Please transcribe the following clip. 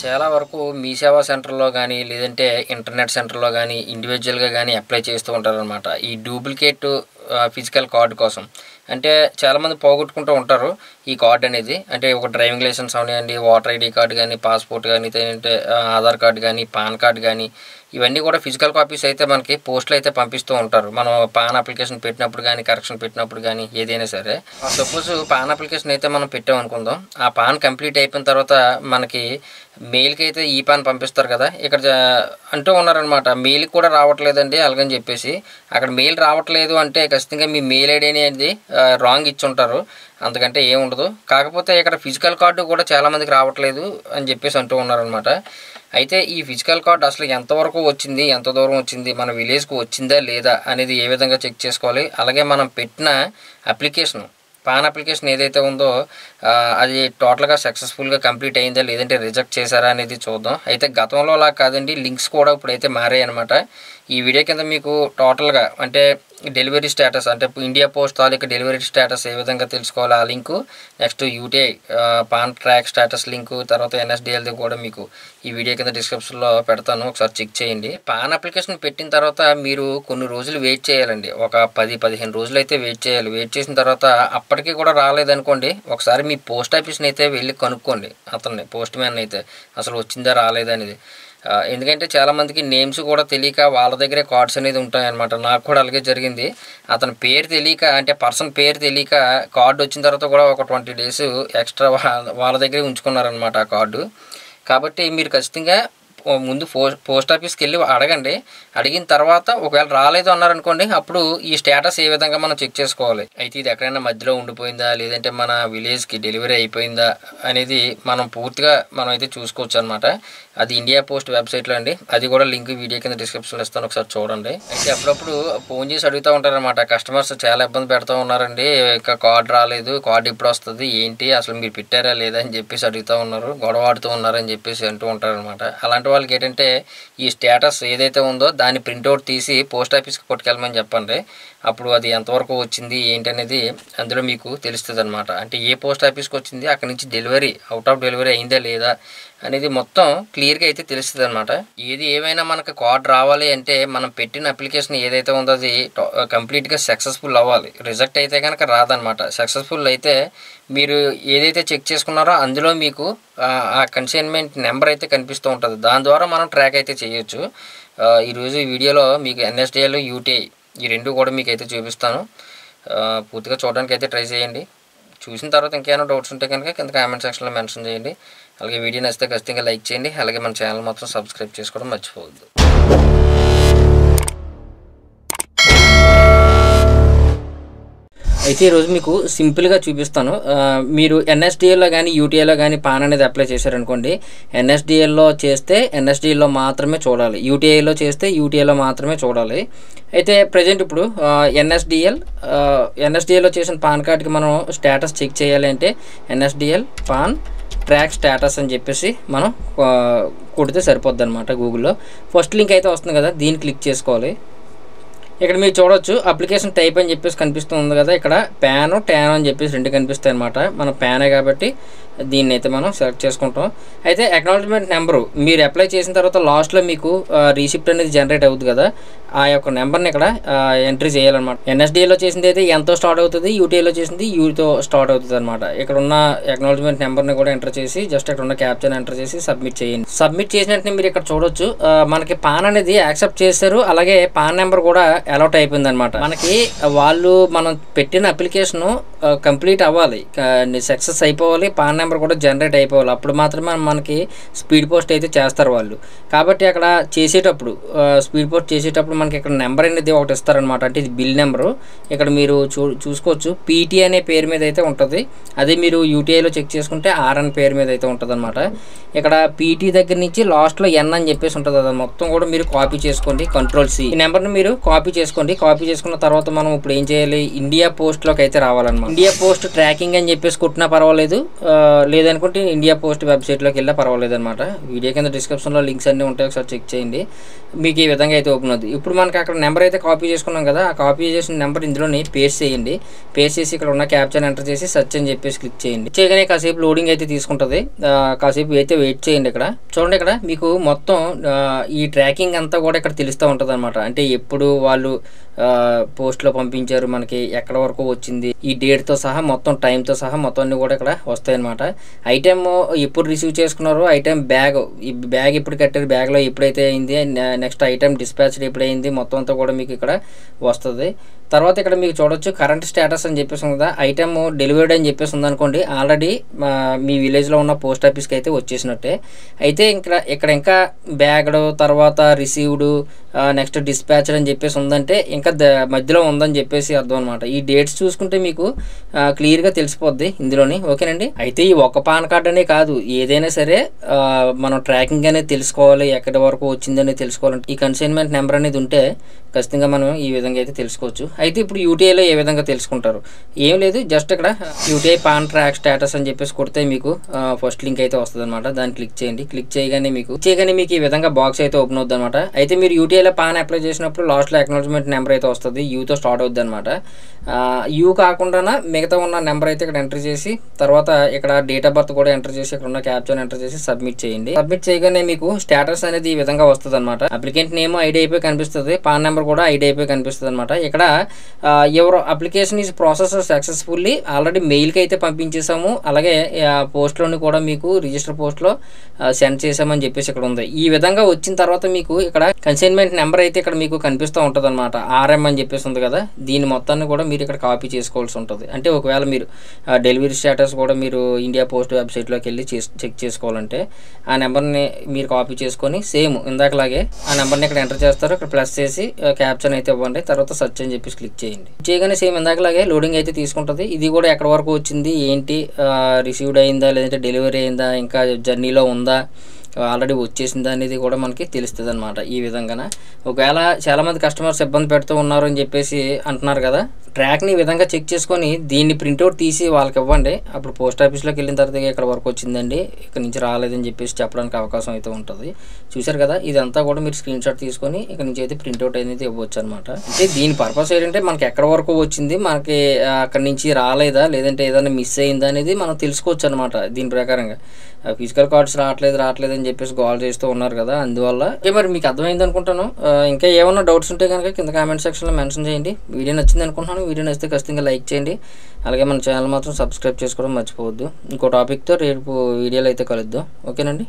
చాలా వరకు మీ సేవా సెంటర్‌లో గానీ, లేదంటే ఇంటర్నెట్ సెంటర్‌లో గానీ, ఇండివిడ్యువల్‌గా గానీ అప్లై చేస్తూ ఉంటారనమాట. ఈ డూప్లికేట్ ఫిజికల్ కార్డ్ కోసం. అంటే చాలామంది పోగొట్టుకుంటూ ఉంటారు ఈ కార్డ్ అనేది. అంటే ఒక డ్రైవింగ్ లైసెన్స్ అవనియండి, ఓటర్ ఐడీ కార్డ్ గానీ, పాస్‌పోర్ట్ గానీ, లేదంటే ఆధార్ కార్డ్ గానీ, పాన్ కార్డ్ గానీ, ఇవన్నీ కూడా ఫిజికల్ కాపీస్ అయితే మనకి పోస్ట్‌లో అయితే పంపిస్తూ ఉంటారు. మనం పాన్ అప్లికేషన్ పెట్టినప్పుడు గానీ, కరెక్షన్ పెట్టినప్పుడు గానీ, ఏదైనా సరే. సపోజ్ పాన్ అప్లికేషన్ అయితే మనం పెట్టామనుకుందాం. ఆ పాన్ కంప్లీట్ అయిపోయిన తర్వాత మనకి మెయిల్‌కి అయితే ఈ పాన్ పంపిస్తారు కదా! ఇక్కడ అంటూ ఉన్నారనమాట. మెయిల్‌కి కూడా రావట్లేదండి అలాగని చెప్పేసి. అక్కడ మెయిల్ రావట్లేదు అంటే ఖచ్చితంగా మీ మెయిల్ ఐడీ అనేది రాంగ్ ఇచ్చుంటారు. అంతకంటే ఏముండదు. కాకపోతే ఇక్కడ ఫిజికల్ కార్డు కూడా చాలామందికి రావట్లేదు అని చెప్పేసి అంటూ ఉన్నారనమాట. అయితే ఈ ఫిజికల్ కార్డ్ అసలు ఎంతవరకు వచ్చింది, ఎంత దూరం వచ్చింది, మన విలేజ్‌కి వచ్చిందా లేదా అనేది ఏ విధంగా చెక్ చేసుకోవాలి. అలాగే మనం పెట్టిన అప్లికేషను పాన్ అప్లికేషన్ ఏదైతే ఉందో అది టోటల్‌గా సక్సెస్‌ఫుల్‌గా కంప్లీట్ అయిందా లేదంటే రిజెక్ట్ చేశారా అనేది చూద్దాం. అయితే గతంలో అలా కాదండి, లింక్స్ కూడా ఇప్పుడైతే మారాయన్నమాట. ఈ వీడియో కింద మీకు టోటల్‌గా అంటే డెలివరీ స్టేటస్ అంటే ఇండియా పోస్ట్ తాలూకా డెలివరీ స్టేటస్ ఏ విధంగా తెలుసుకోవాలి ఆ link, next UTI pan track status link, తర్వాత ఎన్ఎస్డిఎల్ది కూడా మీకు ఈ వీడియో కింద డిస్క్రిప్షన్లో పెడతాను, ఒకసారి చెక్ చేయండి. పాన్ అప్లికేషన్ పెట్టిన తర్వాత మీరు కొన్ని రోజులు వెయిట్ చేయాలండి. ఒక 10-15 రోజులు అయితే వెయిట్ చేయాలి. వెయిట్ చేసిన తర్వాత అప్పటికీ కూడా రాలేదనుకోండి, ఒకసారి మీ పోస్ట్ ఆఫీస్ని అయితే వెళ్ళి కనుక్కోండి అతన్ని, పోస్ట్ మ్యాన్ అయితే అసలు వచ్చిందా రాలేదా అనేది. ఎందుకంటే చాలామందికి నేమ్స్ కూడా తెలియక వాళ్ళ దగ్గరే కార్డ్స్ అనేది ఉంటాయన్నమాట. నాకు కూడా అలాగే జరిగింది. అతని పేరు తెలియక అంటే పర్సన్ పేరు తెలియక కార్డు వచ్చిన తర్వాత కూడా ఒక 20 days ఎక్స్ట్రా వాళ్ళ దగ్గరే ఉంచుకున్నారనమాట ఆ కార్డు. కాబట్టి మీరు ఖచ్చితంగా ముందు పోస్ట్ ఆఫీస్కి వెళ్ళి అడగండి. అడిగిన తర్వాత ఒకవేళ రాలేదు అన్నారనుకోండి, అప్పుడు ఈ స్టేటస్ ఏ విధంగా మనం చెక్ చేసుకోవాలి. అయితే ఇది ఎక్కడైనా మధ్యలో ఉండిపోయిందా లేదంటే మన విలేజ్కి డెలివరీ అయిపోయిందా అనేది మనం పూర్తిగా మనం అయితే చూసుకోవచ్చు అనమాట. అది ఇండియా పోస్ట్ వెబ్సైట్లో అండి. అది కూడా లింక్ వీడియో కింద డిస్క్రిప్షన్లో ఇస్తాను, ఒకసారి చూడండి. అయితే అప్పుడప్పుడు ఫోన్ చేసి అడుగుతూ ఉంటారనమాట. కస్టమర్స్ చాలా ఇబ్బంది పెడుతూ ఉన్నారండి, ఇంకా కార్డు రాలేదు, కార్డు ఇప్పుడు వస్తుంది ఏంటి అసలు మీరు పెట్టారా లేదా అని చెప్పేసి అడుగుతూ ఉన్నారు, గొడవ ఆడుతూ ఉన్నారని చెప్పేసి అంటూ ఉంటారనమాట. అలాంటి వాళ్ళకి ఏంటంటే ఈ స్టేటస్ ఏదైతే ఉందో దాన్ని ప్రింట్అవుట్ తీసి పోస్ట్ ఆఫీస్కి పట్టుకెళ్ళమని చెప్పండి. అప్పుడు అది ఎంతవరకు వచ్చింది ఏంటి అనేది అందులో మీకు తెలుస్తుంది అనమాట. అంటే ఏ పోస్ట్ ఆఫీస్కి వచ్చింది, అక్కడి నుంచి డెలివరీ అవుట్ ఆఫ్ డెలివరీ అయిందా లేదా అనేది మొత్తం క్లియర్గా అయితే తెలుస్తుంది అనమాట. ఏది ఏమైనా మనకు కార్డ్ రావాలి అంటే మనం పెట్టిన అప్లికేషన్ ఏదైతే ఉందో అది కంప్లీట్గా సక్సెస్ఫుల్ అవ్వాలి. రిజెక్ట్ అయితే కనుక రాదనమాట. సక్సెస్ఫుల్ అయితే మీరు ఏదైతే చెక్ చేసుకున్నారో అందులో మీకు ఆ కన్సైన్మెంట్ నెంబర్ అయితే కనిపిస్తూ ఉంటుంది. దాని ద్వారా మనం ట్రాక్ అయితే చేయొచ్చు. ఈరోజు ఈ వీడియోలో మీకు ఎన్ఎస్డిఎల్, యూటీఐ ఈ రెండు కూడా మీకు అయితే చూపిస్తాను. పూర్తిగా చూడడానికి అయితే ట్రై చేయండి. చూసిన తర్వాత ఇంకేమైనా డౌట్స్ ఉంటే కనుక కింద కామెంట్ సెక్షన్లో మెన్షన్ చేయండి. అలాగే వీడియో నచ్చితే ఖచ్చితంగా లైక్ చేయండి. అలాగే మన ఛానల్ మొత్తం సబ్స్క్రైబ్ చేసుకోవడం మర్చిపోవద్దు. అయితే ఈరోజు మీకు సింపుల్గా చూపిస్తాను. మీరు ఎన్ఎస్డిఎల్లో కానీ యూటీఐలో కానీ పాన్ అనేది అప్లై చేశారనుకోండి, ఎన్ఎస్డిఎల్లో చేస్తే ఎన్ఎస్డిఎల్లో మాత్రమే చూడాలి, యూటీఐలో చేస్తే యూటీఐలో మాత్రమే చూడాలి. అయితే ప్రజెంట్ ఇప్పుడు ఎన్ఎస్డిఎల్లో చేసిన పాన్ కార్డ్కి మనం స్టేటస్ చెక్ చేయాలి అంటే ఎన్ఎస్డిఎల్ పాన్ ట్రాక్ స్టేటస్ అని చెప్పేసి మనం కొడితే సరిపోద్ది అనమాట. గూగుల్లో ఫస్ట్ లింక్ అయితే వస్తుంది కదా, దీన్ని క్లిక్ చేసుకోవాలి. ఇక్కడ మీరు చూడవచ్చు అప్లికేషన్ టైప్ అని చెప్పేసి కనిపిస్తుంది కదా, ఇక్కడ ప్యాను ట్యాన్ అని చెప్పేసి రెండు కనిపిస్తాయి అనమాట. మన ప్యానే కాబట్టి దీన్ని అయితే మనం సెలెక్ట్ చేసుకుంటాం. అయితే అక్నాలెడ్జ్మెంట్ నెంబరు మీరు అప్లై చేసిన తర్వాత లాస్ట్లో మీకు రిసిప్ట్ అనేది జనరేట్ అవుతుంది కదా, ఆ యొక్క నెంబర్ని ఇక్కడ ఎంట్రీ చేయాలన్నమాట. ఎన్ఎస్డిఏలో చేసింది అయితే ఎంతో స్టార్ట్ అవుతుంది, యూటీఐలో చేసింది యూతో స్టార్ట్ అవుతుంది అనమాట. ఇక్కడ ఉన్న అక్నాలెడ్జ్మెంట్ నెంబర్ని కూడా ఎంటర్ చేసి జస్ట్ ఇక్కడ ఉన్న క్యాప్చర్ని ఎంటర్ చేసి సబ్మిట్ చేయండి. సబ్మిట్ చేసినట్టు మీరు ఇక్కడ చూడొచ్చు మనకి పాన్ అనేది యాక్సెప్ట్ చేశారు, అలాగే పాన్ నెంబర్ కూడా అలౌట్ అయిపోయింది అనమాట. మనకి వాళ్ళు మనం పెట్టిన అప్లికేషన్ కంప్లీట్ అవ్వాలి, సక్సెస్ అయిపోవాలి, పాన్ నెంబర్ కూడా జనరేట్ అయిపోవాలి. అప్పుడు మాత్రమే మనకి స్పీడ్ పోస్ట్ అయితే చేస్తారు వాళ్ళు. కాబట్టి అక్కడ చేసేటప్పుడు స్పీడ్ పోస్ట్ చేసేటప్పుడు మనకి ఇక్కడ నెంబర్ అనేది ఒకటి ఇస్తారనమాట. అంటే ఇది బిల్ నెంబరు. ఇక్కడ మీరు చూసుకోవచ్చు పీటీ అనే పేరు మీద అయితే ఉంటుంది. అదే మీరు యూటీఐలో చెక్ చేసుకుంటే ఆర్ఎన్ పేరు మీద అయితే ఉంటుంది అనమాట. ఇక్కడ పీటీ దగ్గర నుంచి లాస్ట్లో ఎన్ అని చెప్పేసి ఉంటుంది. అది మొత్తం కూడా మీరు కాపీ చేసుకోండి, కంట్రోల్-C. ఈ నెంబర్ని మీరు కాపీ చేసుకోండి. కాపీ చేసుకున్న తర్వాత మనం ఇప్పుడు ఏం చేయాలి, ఇండియా పోస్ట్లోకి అయితే రావాలన్నమాట. ఇండియా పోస్ట్ ట్రాకింగ్ అని చెప్పేసి కొట్టినా పర్వాలేదు, లేదనుకుంటే ఇండియా పోస్ట్ వెబ్సైట్లోకి వెళ్ళినా పర్వాలేదు అనమాట. వీడియో కింద డిస్క్రిప్షన్లో లింక్స్ అన్నీ ఉంటాయి, ఒకసారి చెక్ చేయండి. మీకు ఈ విధంగా అయితే ఓపెన్ అవుతుంది. ఇప్పుడు మనకి అక్కడ నెంబర్ అయితే కాపీ చేసుకున్నాం కదా, ఆ కాపీ చేసిన నెంబర్ ఇందులోని పేస్ట్ చేయండి. పేస్ట్ చేసి ఇక్కడ ఉన్న క్యాప్చర్ ఎంటర్ చేసి సెర్చ్ అని చెప్పేసి క్లిక్ చేయండి. చేయగానే కాసేపు లోడింగ్ అయితే తీసుకుంటుంది, కాసేపు అయితే వెయిట్ చేయండి. ఇక్కడ చూడండి, ఇక్కడ మీకు మొత్తం ఈ ట్రాకింగ్ అంతా కూడా ఇక్కడ తెలుస్తూ ఉంటుంది అనమాట. అంటే ఎప్పుడు వాళ్ళు పోస్ట్లో పంపించారు, మనకి ఎక్కడ వరకు వచ్చింది, ఈ డేట్తో సహా మొత్తం టైంతో సహా మొత్తం అన్నీ కూడా ఇక్కడ వస్తాయన్నమాట. ఐటెం ఎప్పుడు రిసీవ్ చేసుకున్నారో, ఐటెం ఈ బ్యాగ్ ఎప్పుడు కట్టారు, బ్యాగ్లో ఎప్పుడైతే అయింది, నెక్స్ట్ ఐటెం డిస్పాచ్డ్ ఎప్పుడైంది, మొత్తం అంతా కూడా మీకు ఇక్కడ వస్తుంది. తర్వాత ఇక్కడ మీకు చూడొచ్చు కరెంట్ స్టేటస్ అని చెప్పేసి ఉంది కదా, ఐటెం డెలివర్డ్ అని చెప్పేసి ఉందనుకోండి, ఆల్రెడీ మీ విలేజ్లో ఉన్న పోస్ట్ ఆఫీస్కి అయితే వచ్చేసినట్టే. అయితే ఇక్కడ ఇంకా బ్యాగ్డ్, తర్వాత రిసీవ్డ్, నెక్స్ట్ డిస్పాచ్డ్ అని చెప్పేసి ఉందంటే ఇంకా మధ్యలో ఉందని చెప్పేసి అర్థం అనమాట. ఈ డేట్స్ చూసుకుంటే మీకు క్లియర్గా తెలిసిపోద్ది ఇందులోని. ఓకేనండి. అయితే ఈ ఒక్క పాన్ కార్డ్ అనే కాదు, ఏదైనా సరే మనం ట్రాకింగ్ అనేది తెలుసుకోవాలి, ఎక్కడి వరకు వచ్చిందని తెలుసుకోవాలంటే ఈ కన్సైన్మెంట్ నెంబర్ అనేది ఉంటే ఖచ్చితంగా మనం ఈ విధంగా అయితే తెలుసుకోవచ్చు. అయితే ఇప్పుడు యూటీఐలో ఏ విధంగా తెలుసుకుంటారు, ఏం లేదు, జస్ట్ ఇక్కడ యూటీఐ పాన్ ట్రాక్ స్టేటస్ అని చెప్పేసి కొడితే మీకు ఫస్ట్ లింక్ అయితే వస్తుంది అనమాట. దాన్ని క్లిక్ చేయండి. క్లిక్ చేయగానే మీకు ఈ విధంగా బాక్స్ అయితే ఓపెన్ అవుతుంది అనమాట. అయితే మీరు యూటీఐలో పాన్ అప్లై చేసినప్పుడు లాస్ట్లో అక్నాలజ్మెంట్ నెంబర్ అయితే వస్తుంది, యూతో స్టార్ట్ అవుద్ది అనమాట. యూ కాకుండా మిగతా ఉన్న నెంబర్ అయితే ఇక్కడ ఎంటర్ చేసి, తర్వాత ఇక్కడ డేట్ ఆఫ్ బర్త్ కూడా ఎంటర్ చేసి, ఇక్కడ ఉన్న క్యాప్చర్ ఎంటర్ చేసి సబ్మిట్ చేయండి. సబ్మిట్ చేయగానే మీకు స్టేటస్ అనేది ఈ విధంగా వస్తుంది అనమాట. అప్లికెంట్ నేమ్ ఐడి అయిపోయి కనిపిస్తుంది, పాన్ నెంబర్ కూడా ఐడి అయిపోయి కనిపిస్తుంది అనమాట. ఇక్కడ ఎవరు application is process successfully, already మెయిల్కి అయితే పంపించేసాము, అలాగే పోస్ట్లోని కూడా మీకు రిజిస్టర్ పోస్ట్లో సెండ్ చేసామని చెప్పేసి ఇక్కడ ఉంది. ఈ విధంగా వచ్చిన తర్వాత మీకు ఇక్కడ కన్సైన్మెంట్ నెంబర్ అయితే ఇక్కడ మీకు కనిపిస్తూ ఉంటుంది అనమాట. ఆర్ఎం అని చెప్పేసి ఉంది కదా, దీని మొత్తాన్ని కూడా మీరు ఇక్కడ కాపీ చేసుకోవాల్సి ఉంటుంది. అంటే ఒకవేళ మీరు డెలివరీ స్టేటస్ కూడా మీరు ఇండియా పోస్ట్ వెబ్సైట్లోకి వెళ్ళి చెక్ చేసుకోవాలంటే ఆ నెంబర్ని మీరు కాపీ చేసుకొని సేమ్ ఇందాకలాగే ఆ నెంబర్ని ఇక్కడ ఎంటర్ చేస్తారు, ఇక్కడ ప్లస్ చేసి క్యాప్చర్ అయితే ఇవ్వండి, తర్వాత సెర్చ్ అని చెప్పేసి క్లిక్ చేయండి. చేయగానే సేమ్ ఇందాకలాగే లోడింగ్ అయితే తీసుకుంటుంది. ఇది కూడా ఎక్కడ వరకు వచ్చింది, ఏంటి, రిసీవ్డ్ అయిందా, లేదంటే డెలివరీ అయిందా, ఇంకా జర్నీలో ఉందా, ఆల్రెడీ వచ్చేసిందా అనేది కూడా మనకి తెలుస్తుంది అనమాట. ఈ విధంగా ఒకవేళ చాలామంది కస్టమర్స్ ఇబ్బంది పెడుతూ ఉన్నారు అని చెప్పేసి అంటున్నారు కదా, ట్రాక్ని ఈ విధంగా చెక్ చేసుకొని దీన్ని ప్రింట్అవుట్ తీసి వాళ్ళకి ఇవ్వండి. అప్పుడు పోస్ట్ ఆఫీస్లోకి వెళ్ళిన తర్వాత ఇక్కడ వరకు వచ్చిందండి, ఇక్కడ నుంచి రాలేదని చెప్పేసి చెప్పడానికి అవకాశం అయితే ఉంటుంది. చూసారు కదా, ఇదంతా కూడా మీరు స్క్రీన్ షాట్ తీసుకొని ఇక్కడ నుంచి అయితే ప్రింట్అవుట్ అనేది ఇవ్వచ్చు అనమాట. అంటే దీని పర్పస్ ఏంటంటే మనకి ఎక్కడ వరకు వచ్చింది, మనకి అక్కడి నుంచి రాలేదా, లేదంటే ఏదైనా మిస్ అయిందా అనేది మనం తెలుసుకోవచ్చు అనమాట. దీని ప్రకారంగా ఫిజికల్ కార్డ్స్ రావట్లేదు అని చెప్పేసి కాల్ చేస్తూ ఉన్నారు కదా, అందువల్ల. మరి మీకు అర్థమైంది అనుకుంటాను. ఇంకా ఏమైనా డౌట్స్ ఉంటే కనుక కింద కామెంట్ సెక్షన్లో మెన్షన్ చేయండి. వీడియో నచ్చింది అనుకుంటున్నాను. వీడియో నచ్చితే ఖచ్చితంగా లైక్ చేయండి, అలాగే మన ఛానల్ మాత్రం సబ్స్క్రైబ్ చేసుకోవడం మర్చిపోవద్దు. ఇంకో టాపిక్తో రేపు వీడియోలో అయితే కలుద్దాం. ఓకేనండి.